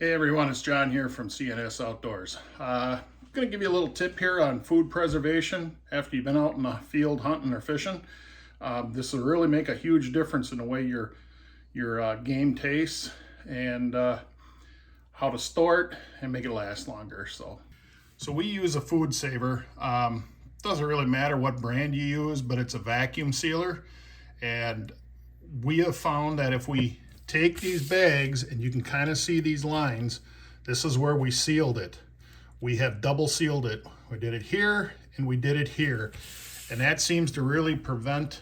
Hey everyone, it's John here from CNS Outdoors. Going to give you a little tip here on food preservation after you've been out in the field hunting or fishing. This will really make a huge difference in the way your game tastes and how to store it and make it last longer. So we use a food saver. Doesn't really matter what brand you use, but it's a vacuum sealer, and we have found that if we take these bags, and you can kind of see these lines, this is where we sealed it. We have double sealed it. We did it here and we did it here. And that seems to really prevent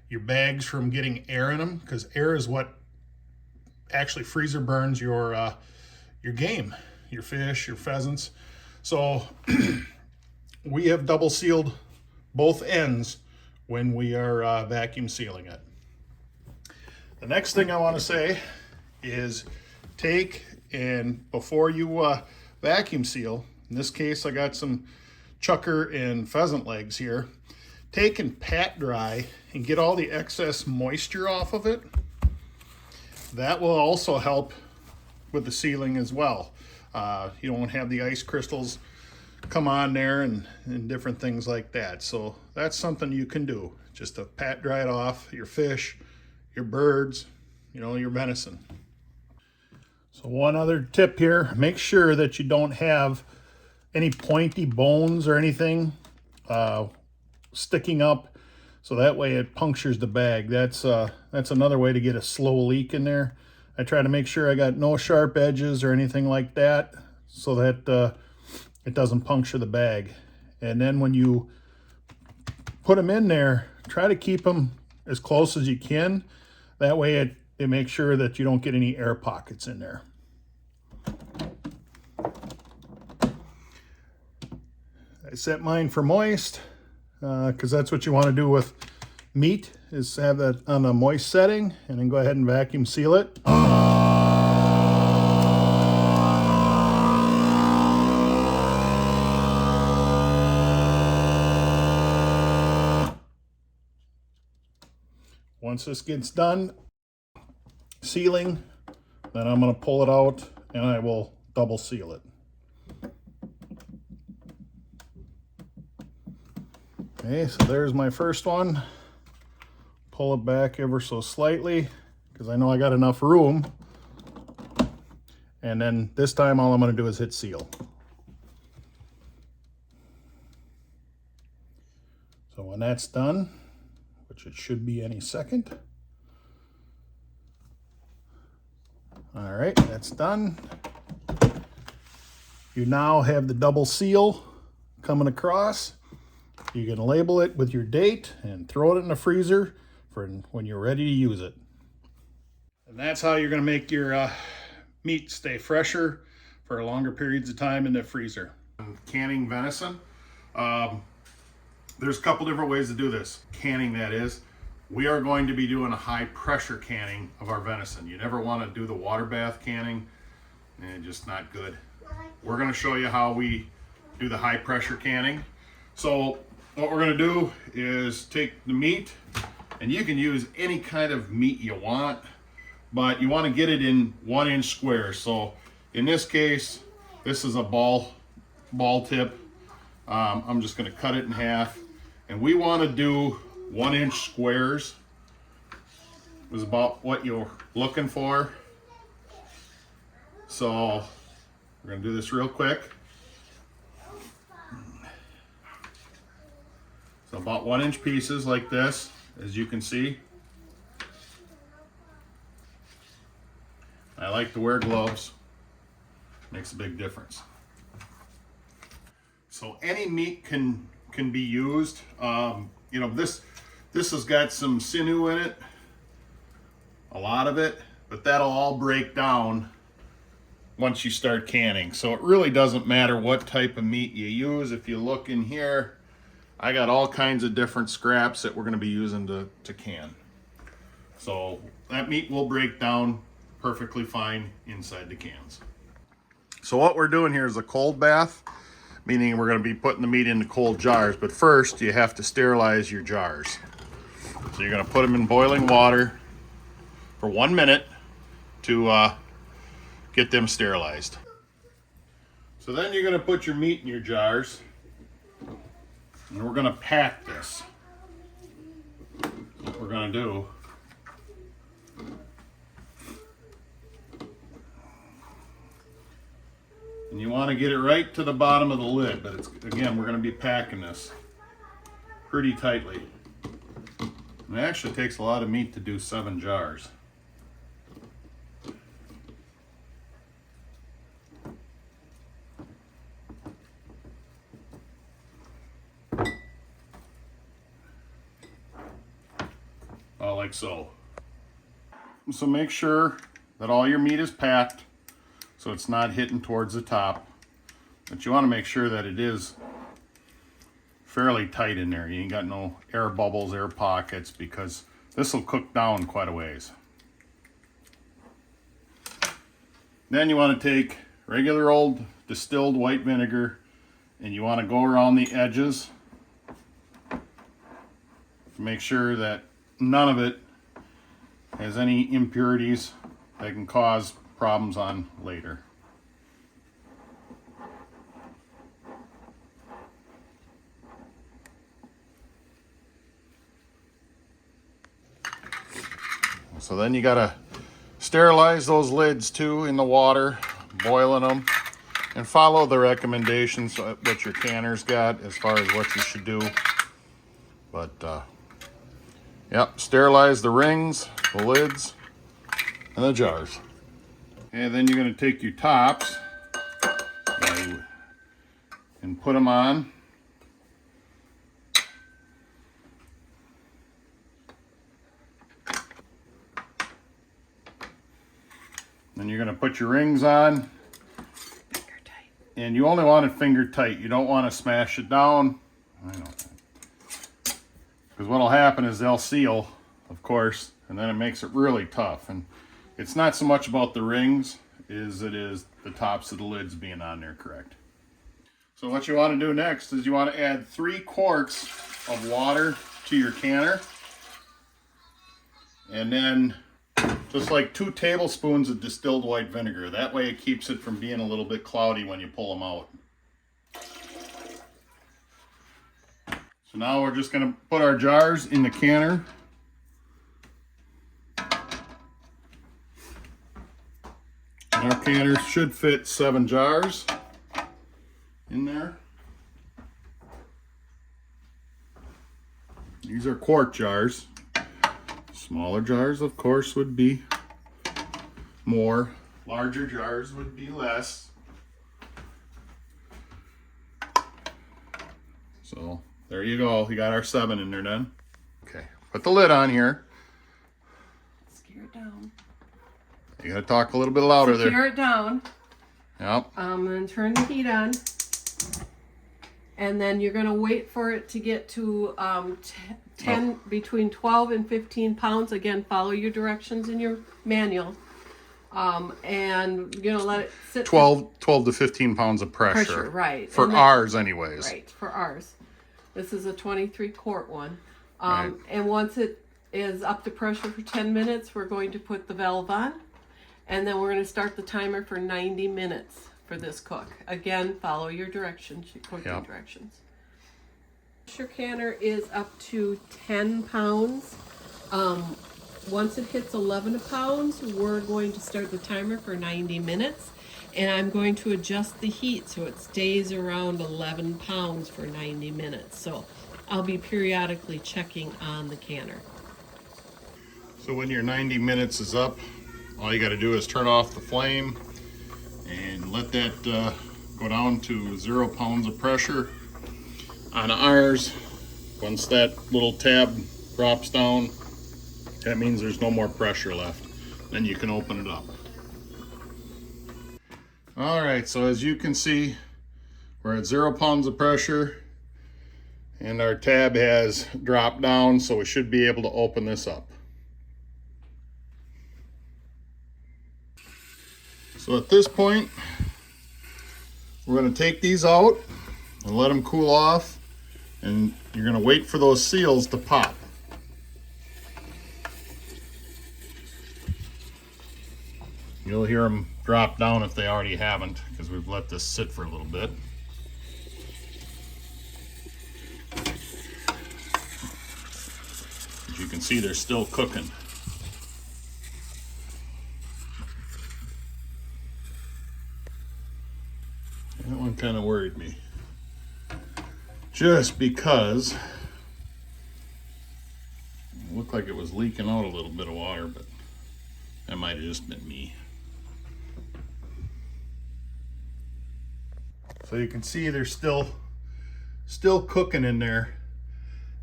your bags from getting air in them, because air is what actually freezer burns your game, your fish, your pheasants. So we have double sealed both ends when we are vacuum sealing it. The next thing I want to say is take and before you vacuum seal, in this case I got some chucker and pheasant legs here, take and pat dry and get all the excess moisture off of it. That will also help with the sealing as well. You don't have the ice crystals come on there and different things like that. So that's something you can do, just to pat dry it off your fish, your birds, your venison. So one other tip here, make sure that you don't have any pointy bones or anything sticking up, so that way it punctures the bag. That's another way to get a slow leak in there. I try to make sure I got no sharp edges or anything like that, so that it doesn't puncture the bag. And then when you put them in there, try to keep them as close as you can. That way it makes sure that you don't get any air pockets in there. I set mine for moist because that's what you want to do with meat, is have that on a moist setting, and then go ahead and vacuum seal it. Once this gets done sealing, then I'm going to pull it out and I will double seal it. Okay, so there's my first one. Pull it back ever so slightly because I know I got enough room. And then this time all I'm going to do is hit seal. So when that's done, which it should be any second. All right, that's done. You now have the double seal coming across. You can label it with your date and throw it in the freezer for when you're ready to use it. And that's how you're going to make your meat stay fresher for longer periods of time in the freezer. Canning venison. There's a couple different ways to do this. Canning, that is. We are going to be doing a high pressure canning of our venison. You never want to do the water bath canning, and just not good. We're going to show you how we do the high pressure canning. So what we're going to do is take the meat, and you can use any kind of meat you want, but you want to get it in 1-inch squares. So in this case, this is a ball tip. I'm just going to cut it in half. And we want to do 1-inch squares. Is about what you're looking for. So we're going to do this real quick. So about 1-inch pieces like this, as you can see. I like to wear gloves. Makes a big difference. So any meat can be used. This has got some sinew in it, a lot of it, but that'll all break down once you start canning. So it really doesn't matter what type of meat you use. If you look in here, I got all kinds of different scraps that we're going to be using to can. So that meat will break down perfectly fine inside the cans. So what we're doing here is a cold bath, meaning we're going to be putting the meat into cold jars, but first you have to sterilize your jars. So you're going to put them in boiling water for 1 minute to get them sterilized. So then you're going to put your meat in your jars, and we're going to pack this. What we're going to do, and you want to get it right to the bottom of the lid, but it's, again, we're going to be packing this pretty tightly. And it actually takes a lot of meat to do 7 jars. Like so. So make sure that all your meat is packed so it's not hitting towards the top. But you want to make sure that it is fairly tight in there. You ain't got no air bubbles, air pockets, because this will cook down quite a ways. Then you want to take regular old distilled white vinegar and you want to go around the edges to make sure that none of it has any impurities that can cause problems on later. So then you gotta sterilize those lids too in the water, boiling them, and follow the recommendations what your canner's got as far as what you should do. But yep, sterilize the rings, the lids, and the jars. And then you're going to take your tops and put them on. Then you're going to put your rings on. Finger tight. And you only want it finger tight. You don't want to smash it down. I know. Because what will happen is they'll seal, of course, and then it makes it really tough. And it's not so much about the rings as it is the tops of the lids being on there correct. So what you want to do next is you want to add 3 quarts of water to your canner. And then just like 2 tablespoons of distilled white vinegar. That way it keeps it from being a little bit cloudy when you pull them out. So now we're just going to put our jars in the canner. And our canner should fit 7 jars in there. These are quart jars. Smaller jars, of course, would be more. Larger jars would be less. So there you go. We got our 7 in there then. Okay, put the lid on here. Scare it down. You gotta talk a little bit louder there. Scare it down. Yep. And turn the heat on. And then you're gonna wait for it to get to between 12 and 15 pounds. Again, follow your directions in your manual. And you're gonna let it sit. 12 to 15 pounds of pressure. Right. For ours anyways. Right, for ours. This is a 23 quart one. Right. And once it is up to pressure for 10 minutes, we're going to put the valve on. And then we're going to start the timer for 90 minutes for this cook. Again, follow your directions, your cooking directions. Your canner is up to 10 pounds. Once it hits 11 pounds, we're going to start the timer for 90 minutes. And I'm going to adjust the heat so it stays around 11 pounds for 90 minutes. So I'll be periodically checking on the canner. So when your 90 minutes is up, all you got to do is turn off the flame and let that go down to 0 pounds of pressure. On ours, once that little tab drops down, that means there's no more pressure left. Then you can open it up. All right, so as you can see, we're at 0 pounds of pressure and our tab has dropped down, so we should be able to open this up. So at this point, we're going to take these out and let them cool off, and you're going to wait for those seals to pop. You'll You'll hear them drop down if they already haven't, because we've let this sit for a little bit. As you can see, they're still cooking. That one kind of worried me. Just because it looked like it was leaking out a little bit of water, but that might have just been me. So you can see they're still cooking in there.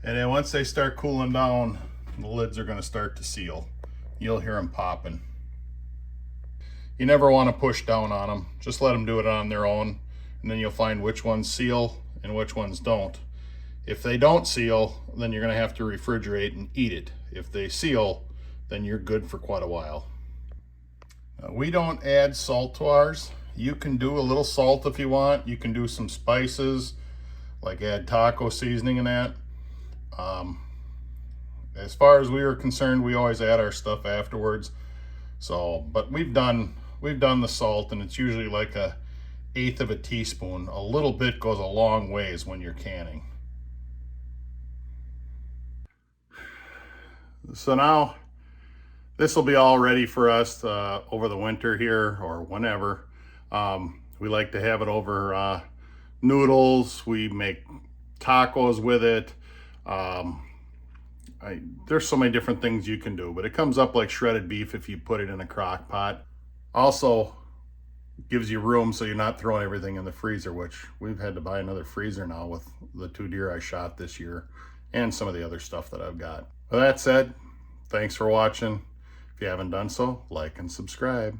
And then once they start cooling down, the lids are going to start to seal. You'll hear them popping. You never want to push down on them. Just let them do it on their own. And then you'll find which ones seal and which ones don't. If they don't seal, then you're going to have to refrigerate and eat it. If they seal, then you're good for quite a while. We don't add salt to ours. You can do a little salt if you want. You can do some spices, like add taco seasoning and that. As far as we were concerned, we always add our stuff afterwards. So, but we've done the salt, and it's usually like a 1/8 of a teaspoon. A little bit goes a long ways when you're canning. So now this will be all ready for us over the winter here or whenever. We like to have it over noodles. We make tacos with it. There's so many different things you can do, but it comes up like shredded beef if you put it in a crock pot. Also gives you room so you're not throwing everything in the freezer, which we've had to buy another freezer now with the 2 deer I shot this year and some of the other stuff that I've got. With that said, thanks for watching. If you haven't done so, like and subscribe.